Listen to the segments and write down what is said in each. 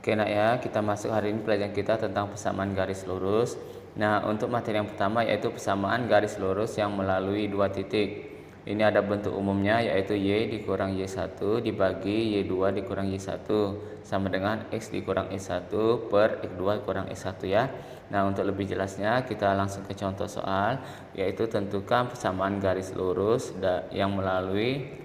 Oke nak ya, kita masuk hari ini pelajaran kita tentang persamaan garis lurus. Nah, untuk materi yang pertama yaitu persamaan garis lurus yang melalui dua titik. Ini ada bentuk umumnya yaitu Y dikurang Y1 dibagi Y2 dikurang Y1 sama dengan X dikurang X1 per X2 kurang X1 ya. Nah, untuk lebih jelasnya kita langsung ke contoh soal, yaitu tentukan persamaan garis lurus yang melalui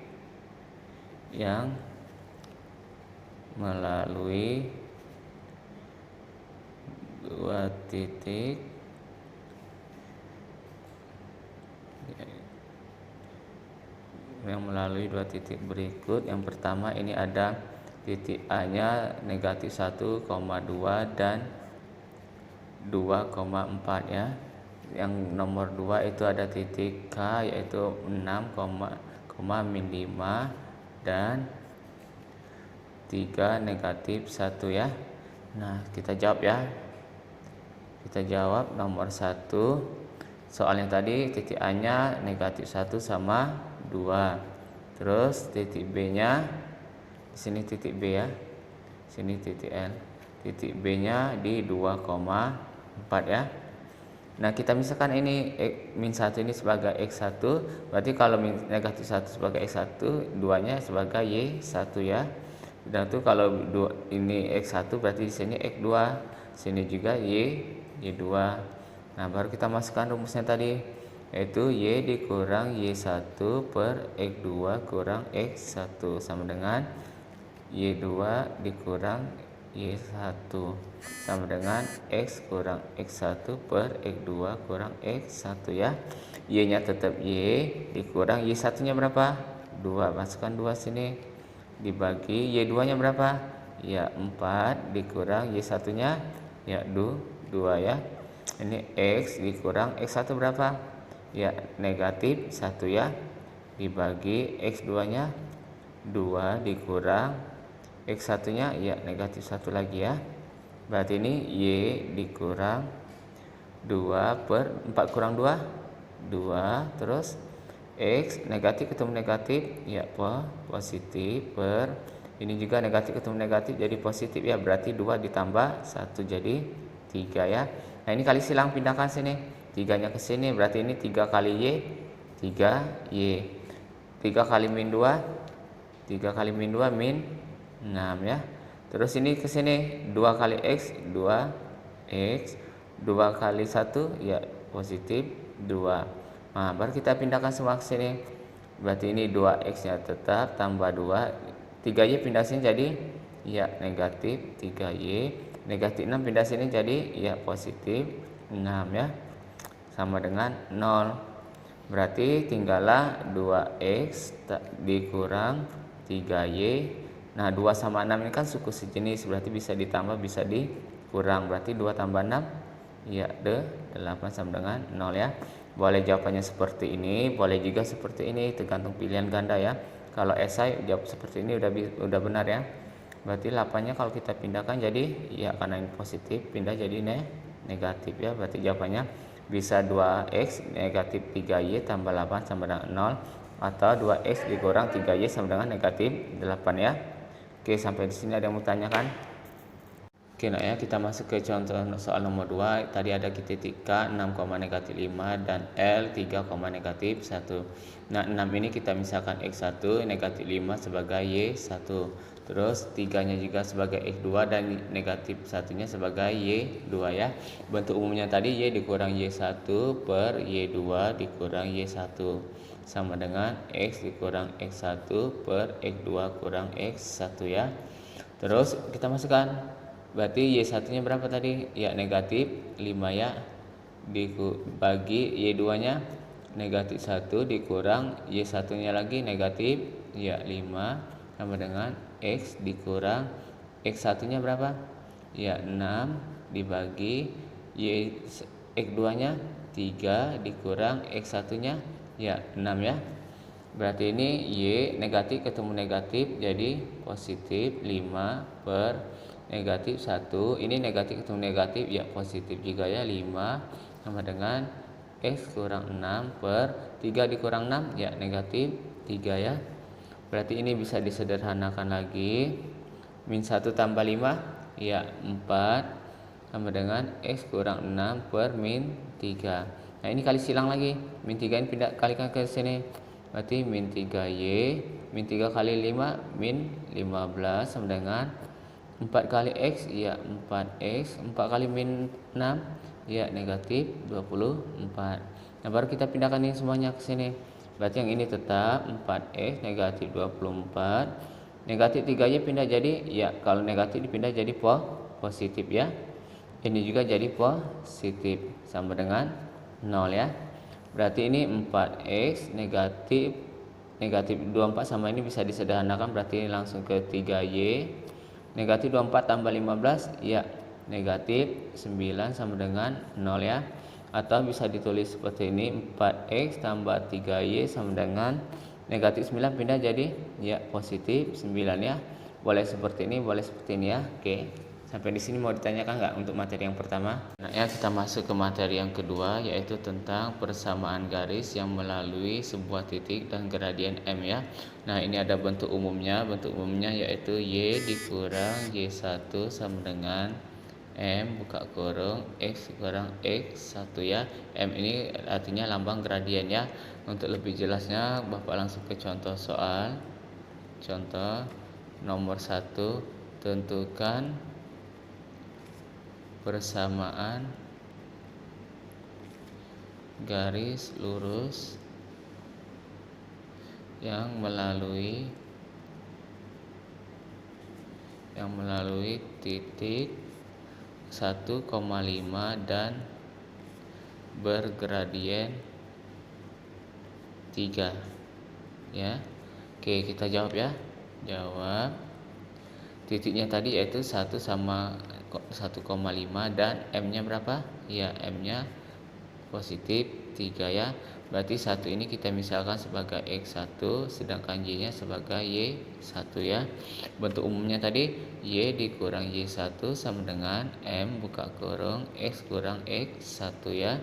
dua titik berikut. Yang pertama ini ada titik A nya negatif 1,2 dan 2,4 ya. Yang nomor 2 itu ada titik K yaitu 6, min 5 dan 3 negatif 1 ya. Nah, kita jawab ya. Kita jawab nomor 1. Soal yang tadi titik A nya negatif 1 sama 2. Terus titik B nya di sini titik B ya. Sini titik L. Titik B nya di 2,4 ya. Nah, kita misalkan ini min 1 ini sebagai X1, berarti kalau negatif 1 sebagai X1, 2 nya sebagai Y1 ya. Dan itu kalau ini X1 berarti di sini X2, sini juga Y2. Nah, baru kita masukkan rumusnya tadi, yaitu Y dikurang Y1 per X2 kurang X1 sama dengan Y2 dikurang Y1 sama dengan X kurang X1 per X2 kurang X1 ya. Y nya tetap Y dikurang Y1 nya berapa? 2, masukkan 2 sini, dibagi Y2 nya berapa? Ya 4 dikurang Y1 nya ya 2 ya. Ini X dikurang X1 berapa? Ya negatif 1 ya, dibagi X2 nya 2 dikurang X1 nya ya negatif 1 lagi ya. Berarti ini Y dikurang 2 per 4 kurang 2 terus X negatif ketemu negatif ya positif per ini juga negatif ketemu negatif jadi positif ya, berarti 2 ditambah 1 jadi 3 ya. Nah, ini kali silang pindahkan sini, 3 nya ke sini, berarti ini 3 kali Y 3Y, 3 kali min 2 min 6 ya. Terus ini ke sini 2 kali X 2X, 2 kali 1 ya positif 2. Nah, baru kita pindahkan semua ke sini. Berarti ini 2X nya tetap tambah 2, 3Y pindah sini jadi ya negatif 3Y, negatif 6 pindah sini jadi ya positif 6 ya, sama dengan 0. Berarti tinggallah 2X dikurang 3Y. Nah, 2 sama 6 ini kan suku sejenis, berarti bisa ditambah bisa dikurang. Berarti 2 tambah 6 ya 8 sama dengan 0 ya. Boleh jawabannya seperti ini, boleh juga seperti ini, tergantung pilihan ganda ya. Kalau esai jawab seperti ini udah benar ya. Berarti 8-nya kalau kita pindahkan jadi ya, karena ini positif pindah jadi negatif ya. Berarti jawabannya bisa 2X negatif 3Y tambah 8 sama dengan 0, atau 2X dikurang 3Y sama dengan negatif 8 ya. Oke, sampai di sini ada yang mau tanyakan? Oke, nah ya, kita masuk ke contoh soal nomor 2. Tadi ada titik K 6, negatif 5 dan L 3, negatif 1. Nah, 6 ini kita misalkan X1 negatif 5 sebagai Y1. Terus 3 nya juga sebagai X2 dan negatif 1 nya sebagai Y2 ya. Bentuk umumnya tadi Y dikurang Y1 per Y2 dikurang Y1 sama dengan X dikurang X1 per X2 kurang X1 ya. Terus kita masukkan, berarti Y1 nya berapa tadi? Ya negatif 5 ya, dibagi Y2 nya negatif 1 dikurang Y1 nya lagi negatif ya 5 sama dengan X dikurang X1 nya berapa? Ya 6 dibagi X2 nya 3 dikurang X1 nya ya 6 ya. Berarti ini Y negatif ketemu negatif jadi positif 5 per negatif 1. Ini negatif ketemu negatif ya positif juga ya, 5 sama dengan X kurang 6 per 3 dikurang 6 ya negatif 3 ya. Berarti ini bisa disederhanakan lagi. Min 1 tambah 5 Ya, 4 sama dengan X kurang 6 per min 3. Nah, ini kali silang lagi. Min 3 ini pindah kalikan ke sini. Berarti min 3Y. Min 3 kali 5, min 15 sama dengan 4 kali X, ya 4X. 4 kali min 6, ya negatif 24. Nah, baru kita pindahkan ini semuanya ke sini. Berarti yang ini tetap 4X negatif 24. Negatif 3Y pindah jadi, ya kalau negatif dipindah jadi positif ya. Ini juga jadi positif sama dengan 0 ya. Berarti ini 4X negatif 24 sama ini bisa disederhanakan, berarti ini langsung ke 3Y. Negatif 24 tambah 15, ya negatif 9 sama dengan 0 ya. Atau bisa ditulis seperti ini, 4X tambah 3Y sama dengan negatif 9 pindah jadi ya positif 9 ya. Boleh seperti ini, boleh seperti ini ya. Oke. Sampai di sini mau ditanyakan nggak untuk materi yang pertama? Nah, ya kita masuk ke materi yang kedua, yaitu tentang persamaan garis yang melalui sebuah titik dan gradien M ya. Nah, ini ada bentuk umumnya. Bentuk umumnya yaitu Y dikurang Y1 sama dengan M buka kurung X kurang X1 ya. M ini artinya lambang gradien ya. Untuk lebih jelasnya Bapak langsung ke contoh soal. Contoh nomor 1, tentukan persamaan garis lurus yang melalui titik 1,5 dan bergradien 3 ya. Oke, kita jawab ya. Jawab. Titiknya tadi yaitu 1 sama 1,5 dan M-nya berapa? Ya, M-nya positif 3 ya. Berarti 1 ini kita misalkan sebagai X1, sedangkan Y-nya sebagai Y1 ya. Bentuk umumnya tadi Y dikurang Y1 sama dengan M buka kurung X kurang X1 ya.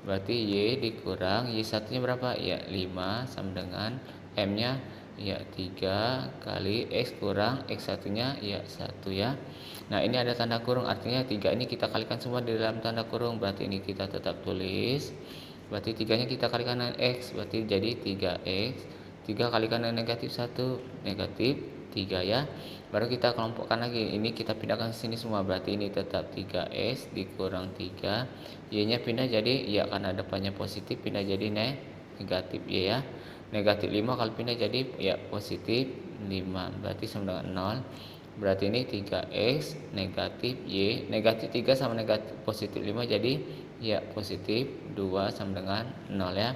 Berarti Y dikurang Y1-nya berapa? Ya, 5 sama dengan M-nya ya 3 kali X kurang X1-nya ya 1 ya. Nah, ini ada tanda kurung, artinya 3 ini kita kalikan semua di dalam tanda kurung. Berarti ini kita tetap tulis. Berarti 3-nya kita kalikan dengan X, berarti jadi 3X. 3 kalikan dengan negatif 1, negatif 3 ya. Baru kita kelompokkan lagi. Ini kita pindahkan ke sini semua. Berarti ini tetap 3X dikurang 3. Y-nya pindah jadi, ya karena depannya positif, pindah jadi negatif Y ya. Negatif 5 kalau pindah jadi ya positif 5. Berarti sama dengan 0. Berarti ini 3X negatif Y. Negatif 3 sama negatif positif 5 jadi ya positif 2 sama dengan 0 ya.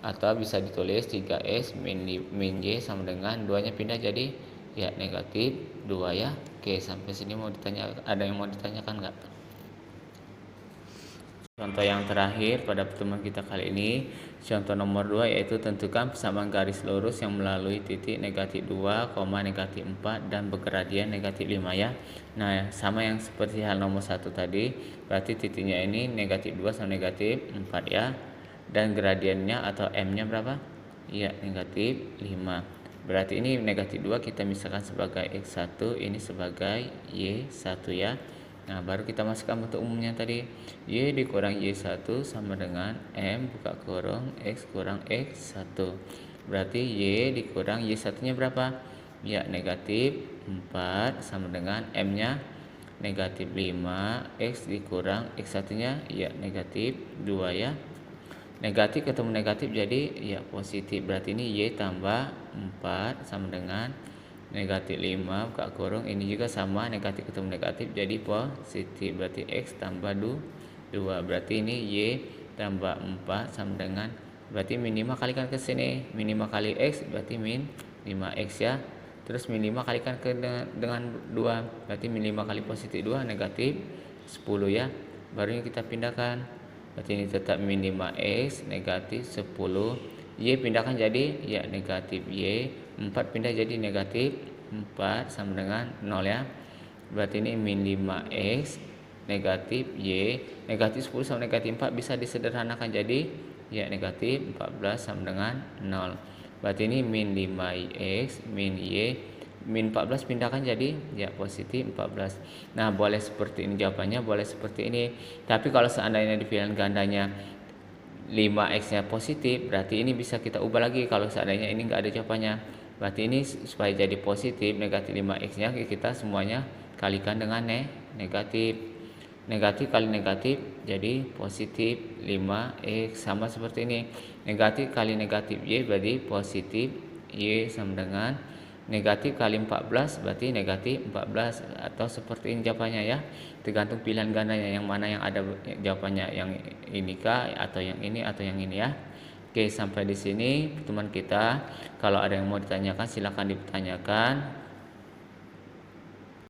Atau bisa ditulis 3X min Y sama dengan 2 nya pindah jadi ya negatif 2 ya. Oke, sampai sini mau ditanya, ada yang mau ditanyakan nggak? Contoh yang terakhir pada pertemuan kita kali ini, contoh nomor 2, yaitu tentukan persamaan garis lurus yang melalui titik negatif 2, negatif 4 dan bergradien negatif 5 ya. Nah, sama yang seperti hal nomor 1 tadi, berarti titiknya ini negatif 2 sama negatif 4 ya. Dan gradiennya atau M-nya berapa? Ya, negatif 5. Berarti ini negatif 2 kita misalkan sebagai X1, ini sebagai Y1 ya. Nah, baru kita masukkan bentuk umumnya tadi. Y dikurang Y1 sama dengan M buka kurung X kurang X1. Berarti Y dikurang Y1-nya berapa? Ya, negatif 4 sama dengan M-nya negatif 5. X dikurang X1-nya ya negatif 2 ya. Negatif ketemu negatif jadi ya positif. Berarti ini Y tambah 4 sama dengan negatif 5 buka kurung, ini juga sama, negatif ketemu negatif jadi positif. Berarti X tambah 2. Berarti ini Y tambah 4 sama dengan, berarti min 5 kalikan ke sini, min 5 kali X berarti min 5X ya. Terus min 5 kalikan ke dengan 2, berarti min 5 kali positif 2 negatif 10 ya. Baru ini kita pindahkan, berarti ini tetap min 5X negatif 10. Y pindahkan jadi ya negatif Y. 4 pindah jadi negatif 4 sama dengan 0 ya. Berarti ini min 5X negatif Y. Negatif 10 sama negatif 4 bisa disederhanakan jadi ya negatif 14 sama dengan 0. Berarti ini min 5X min Y min 14 pindahkan jadi ya positif 14. Nah, boleh seperti ini jawabannya, boleh seperti ini. Tapi kalau seandainya di pilihan gandanya 5x-nya positif, berarti ini bisa kita ubah lagi. Kalau seandainya ini enggak ada jawabannya, berarti ini supaya jadi positif negatif 5x-nya kita semuanya kalikan dengan negatif. Negatif kali negatif jadi positif 5x, sama seperti ini. Negatif kali negatif y berarti positif y sama dengan negatif kali 14 berarti negatif 14, atau seperti ini jawabannya ya. Tergantung pilihan gandanya yang mana yang ada jawabannya, yang ini kah atau yang ini atau yang ini ya. Oke, sampai di sini teman kita. Kalau ada yang mau ditanyakan silahkan ditanyakan.